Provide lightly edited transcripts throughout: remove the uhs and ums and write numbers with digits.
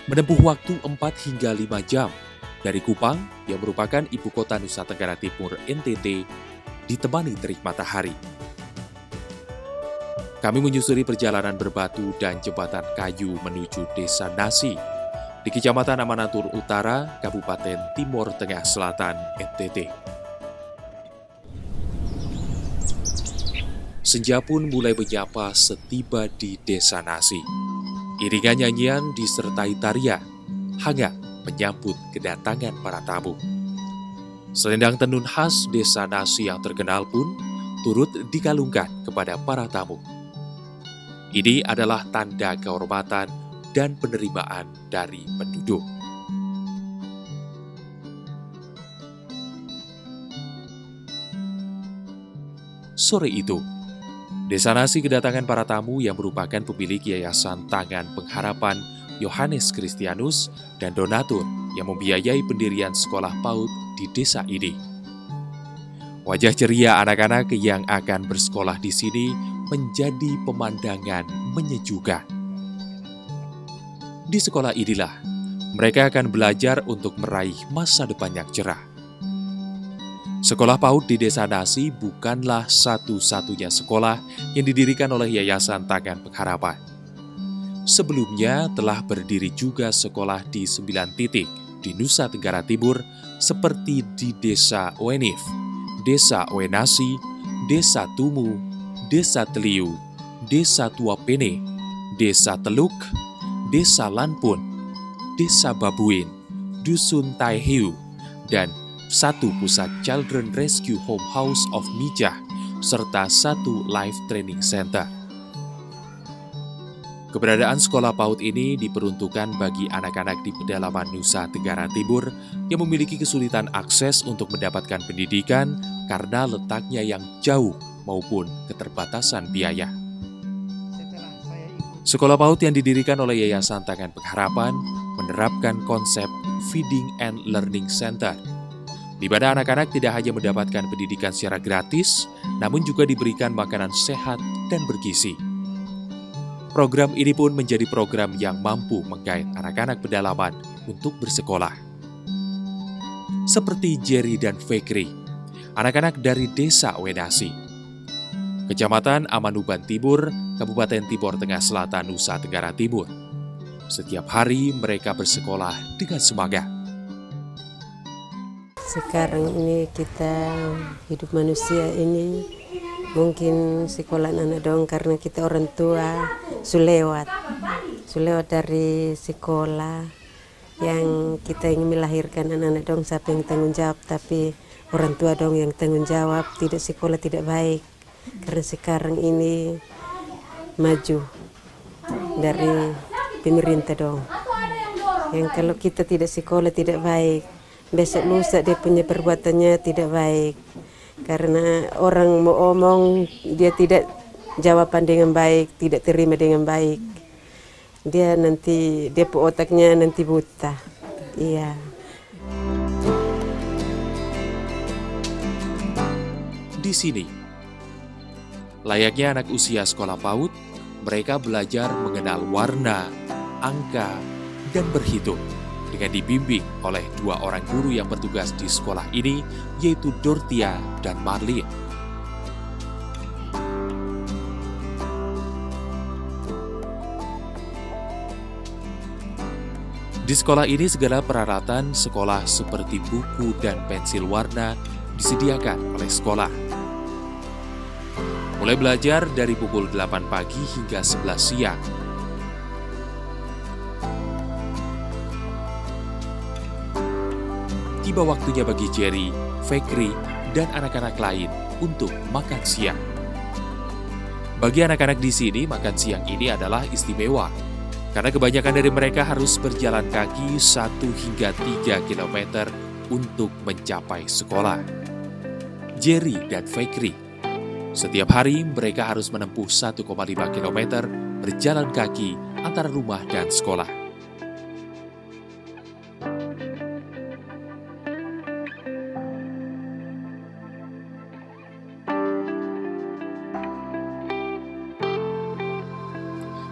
Menempuh waktu 4 hingga 5 jam dari Kupang yang merupakan ibu kota Nusa Tenggara Timur NTT ditemani terik matahari. Kami menyusuri perjalanan berbatu dan jembatan kayu menuju Desa Nasi di Kecamatan Amanatur Utara, Kabupaten Timor Tengah Selatan, NTT. Senja pun mulai menyapa setiba di Desa Nasi. Iringan nyanyian disertai tarian hangat menyambut kedatangan para tamu. Selendang tenun khas Desa Nasi yang terkenal pun turut dikalungkan kepada para tamu. Ini adalah tanda kehormatan dan penerimaan dari penduduk. Sore itu, Desa Nasi kedatangan para tamu yang merupakan pemilik Yayasan Tangan Pengharapan Yohanes Kristianus dan donatur yang membiayai pendirian sekolah PAUD di desa ini. Wajah ceria anak-anak yang akan bersekolah di sini menjadi pemandangan menyejukkan. Di sekolah inilah mereka akan belajar untuk meraih masa depan yang cerah. Sekolah PAUD di Desa Nasi bukanlah satu-satunya sekolah yang didirikan oleh Yayasan Tangan Pengharapan. Sebelumnya telah berdiri juga sekolah di 9 titik di Nusa Tenggara Timur seperti di Desa Wenif, Desa Wenasi, Desa Tumu, Desa Teliu, Desa Tuapene, Desa Teluk, Desa Lanpun, Desa Babuin, Dusun Taihiu, dan satu pusat Children Rescue Home House of Mijah, serta satu Life Training Center. Keberadaan sekolah PAUD ini diperuntukkan bagi anak-anak di pedalaman Nusa Tenggara Timur yang memiliki kesulitan akses untuk mendapatkan pendidikan karena letaknya yang jauh maupun keterbatasan biaya. Sekolah PAUD yang didirikan oleh Yayasan Tangan Pengharapan menerapkan konsep Feeding and Learning Center, di mana anak-anak tidak hanya mendapatkan pendidikan secara gratis, namun juga diberikan makanan sehat dan bergizi. Program ini pun menjadi program yang mampu menggait anak-anak pedalaman untuk bersekolah. Seperti Jerry dan Fikri, anak-anak dari Desa Wenasi, Kecamatan Amanuban Timur, Kabupaten Timor Tengah Selatan, Nusa Tenggara Timur. Setiap hari mereka bersekolah dengan semangat. Sekarang ini kita hidup manusia ini mungkin sekolah anak dong karena kita orang tua sulewat dari sekolah yang kita ingin melahirkan anak-anak dong siapa yang tanggung jawab, tapi orang tua dong yang tanggung jawab. Tidak sekolah tidak baik karena sekarang ini maju dari pemerintah dong yang kalau kita tidak sekolah tidak baik. Besok lusa dia punya perbuatannya tidak baik. Karena orang mau omong, dia tidak jawaban dengan baik, tidak terima dengan baik. Dia otaknya nanti buta. Iya. Di sini, layaknya anak usia sekolah PAUD, mereka belajar mengenal warna, angka, dan berhitung dengan dibimbing oleh 2 orang guru yang bertugas di sekolah ini, yaitu Dortia dan Marlin. Di sekolah ini segala peralatan sekolah seperti buku dan pensil warna disediakan oleh sekolah. Mulai belajar dari pukul 8 pagi hingga 11 siang. Tiba waktunya bagi Jerry, Fikri, dan anak-anak lain untuk makan siang. Bagi anak-anak di sini, makan siang ini adalah istimewa, karena kebanyakan dari mereka harus berjalan kaki 1 hingga 3 km untuk mencapai sekolah. Jerry dan Fikri, setiap hari mereka harus menempuh 1,5 km berjalan kaki antara rumah dan sekolah.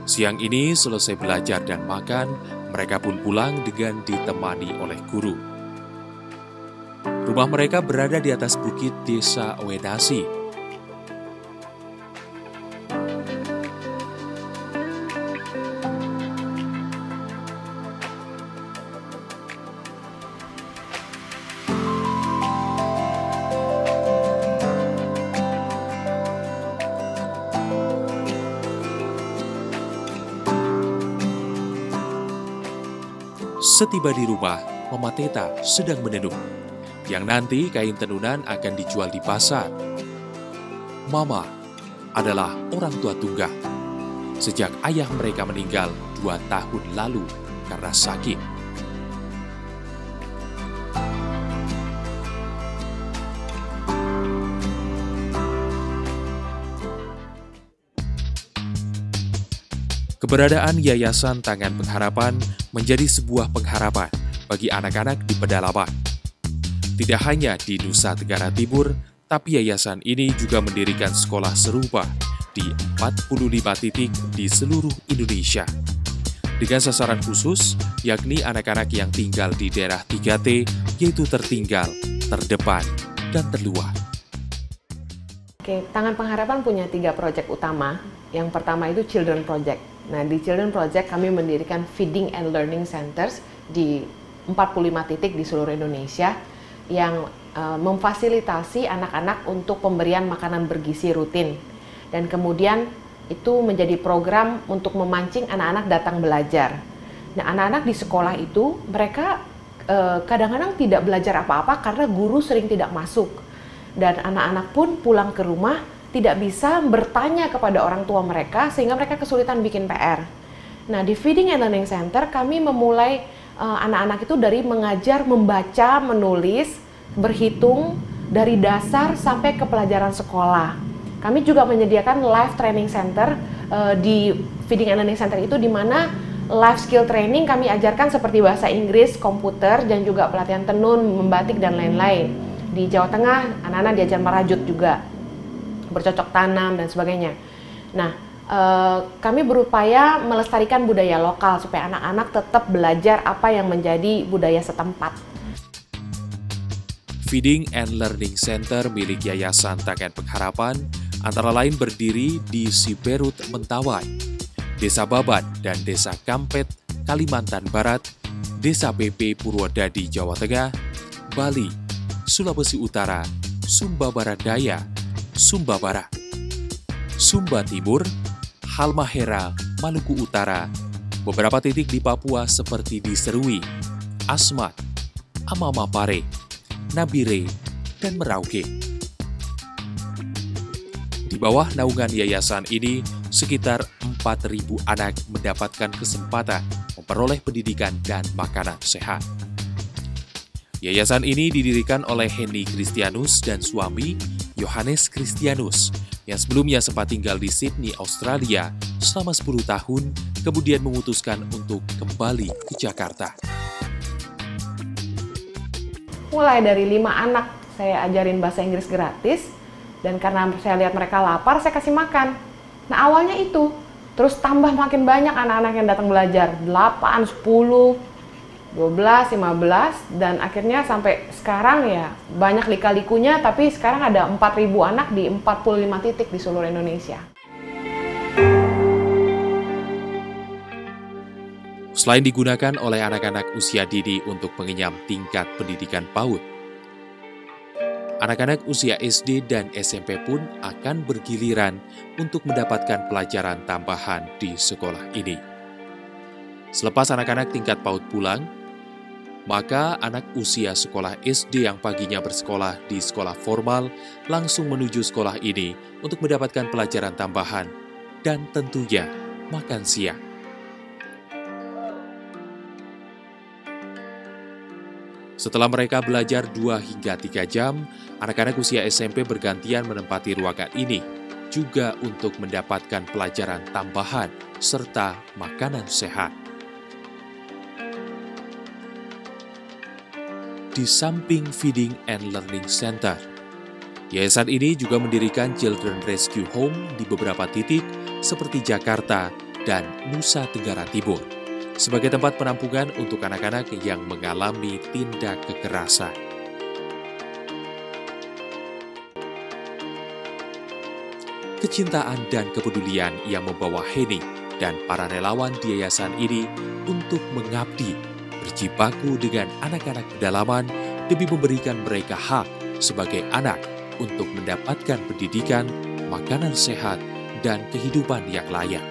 Siang ini selesai belajar dan makan, Mereka pun pulang dengan ditemani oleh guru. Rumah mereka berada di atas bukit Desa Wedasi. Setiba di rumah, Mama Teta sedang menenun, yang nanti kain tenunan akan dijual di pasar. Mama adalah orang tua tunggal. Sejak ayah mereka meninggal 2 tahun lalu karena sakit. Keberadaan Yayasan Tangan Pengharapan menjadi sebuah pengharapan bagi anak-anak di pedalaman. Tidak hanya di Nusa Tenggara Timur, tapi yayasan ini juga mendirikan sekolah serupa di 45 titik di seluruh Indonesia. Dengan sasaran khusus, yakni anak-anak yang tinggal di daerah 3T, yaitu tertinggal, terdepan, dan terluar. Oke, Tangan Pengharapan punya 3 proyek utama. Yang pertama itu Children Project. Nah, di Children Project kami mendirikan Feeding and Learning Centers di 45 titik di seluruh Indonesia yang memfasilitasi anak-anak untuk pemberian makanan bergizi rutin. Dan kemudian itu menjadi program untuk memancing anak-anak datang belajar. Nah, anak-anak di sekolah itu mereka kadang-kadang tidak belajar apa-apa karena guru sering tidak masuk. Dan anak-anak pun pulang ke rumah tidak bisa bertanya kepada orang tua mereka sehingga mereka kesulitan bikin PR. Nah, di Feeding and Learning Center kami memulai anak-anak itu dari mengajar membaca, menulis, berhitung dari dasar sampai ke pelajaran sekolah. Kami juga menyediakan live training center di Feeding and Learning Center itu, di mana life skill training kami ajarkan seperti bahasa Inggris, komputer, dan juga pelatihan tenun, membatik, dan lain-lain. Di Jawa Tengah, anak-anak diajar merajut juga, bercocok tanam, dan sebagainya. Nah, kami berupaya melestarikan budaya lokal supaya anak-anak tetap belajar apa yang menjadi budaya setempat. Feeding and Learning Center milik Yayasan Tangan Pengharapan antara lain berdiri di Siberut, Mentawai, Desa Babat dan Desa Kampet, Kalimantan Barat, Desa PP Purwodadi, Jawa Tengah, Bali, Sulawesi Utara, Sumba Barat Daya, Sumba Barat, Sumba Timur, Halmahera, Maluku Utara, beberapa titik di Papua seperti di Serui, Asmat, Amamapare, Nabire, dan Merauke. Di bawah naungan yayasan ini, sekitar 4.000 anak mendapatkan kesempatan memperoleh pendidikan dan makanan sehat. Yayasan ini didirikan oleh Henny Kristianus dan suami Yohanes Kristianus yang sebelumnya sempat tinggal di Sydney, Australia selama 10 tahun, kemudian memutuskan untuk kembali ke Jakarta. Mulai dari 5 anak saya ajarin bahasa Inggris gratis, dan karena saya lihat mereka lapar, saya kasih makan. Nah, awalnya itu, terus tambah makin banyak anak-anak yang datang belajar, 8, 10, 12, 15, dan akhirnya sampai sekarang ya banyak lika-likunya, tapi sekarang ada 4.000 anak di 45 titik di seluruh Indonesia. Selain digunakan oleh anak-anak usia dini untuk mengenyam tingkat pendidikan PAUD, anak-anak usia SD dan SMP pun akan bergiliran untuk mendapatkan pelajaran tambahan di sekolah ini. Selepas anak-anak tingkat PAUD pulang, maka anak usia sekolah SD yang paginya bersekolah di sekolah formal langsung menuju sekolah ini untuk mendapatkan pelajaran tambahan dan tentunya makan siang. Setelah mereka belajar 2 hingga 3 jam, anak-anak usia SMP bergantian menempati ruangan ini, juga untuk mendapatkan pelajaran tambahan serta makanan sehat. Di samping Feeding and Learning Center, yayasan ini juga mendirikan Children Rescue Home di beberapa titik seperti Jakarta dan Nusa Tenggara Timur, sebagai tempat penampungan untuk anak-anak yang mengalami tindak kekerasan. Kecintaan dan kepedulian yang membawa Heni dan para relawan di yayasan ini untuk mengabdi, berjibaku dengan anak-anak pedalaman demi memberikan mereka hak sebagai anak untuk mendapatkan pendidikan, makanan sehat, dan kehidupan yang layak.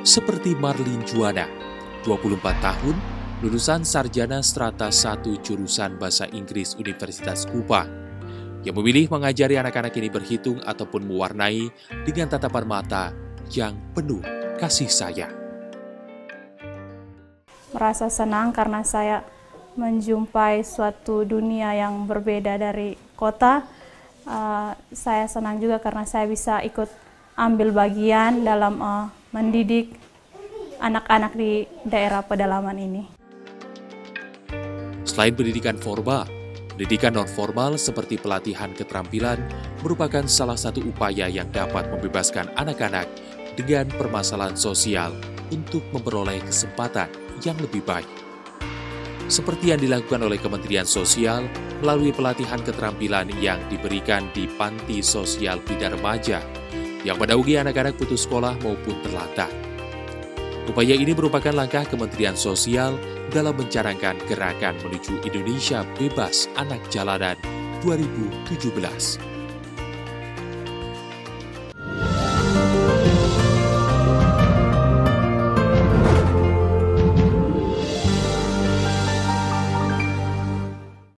Seperti Marlin Juwana, 24 tahun, lulusan Sarjana Strata 1 jurusan Bahasa Inggris Universitas Kupang, yang memilih mengajari anak-anak ini berhitung ataupun mewarnai dengan tatapan mata yang penuh kasih sayang. Merasa senang karena saya menjumpai suatu dunia yang berbeda dari kota. Saya senang juga karena saya bisa ikut ambil bagian dalam mendidik anak-anak di daerah pedalaman ini. Selain pendidikan formal, pendidikan non-formal seperti pelatihan keterampilan merupakan salah satu upaya yang dapat membebaskan anak-anak dengan permasalahan sosial untuk memperoleh kesempatan yang lebih baik. Seperti yang dilakukan oleh Kementerian Sosial melalui pelatihan keterampilan yang diberikan di Panti Sosial Bida Remaja yang menaungi anak-anak putus sekolah maupun terlantar. Upaya ini merupakan langkah Kementerian Sosial dalam mencanangkan gerakan menuju Indonesia Bebas Anak Jalanan 2017.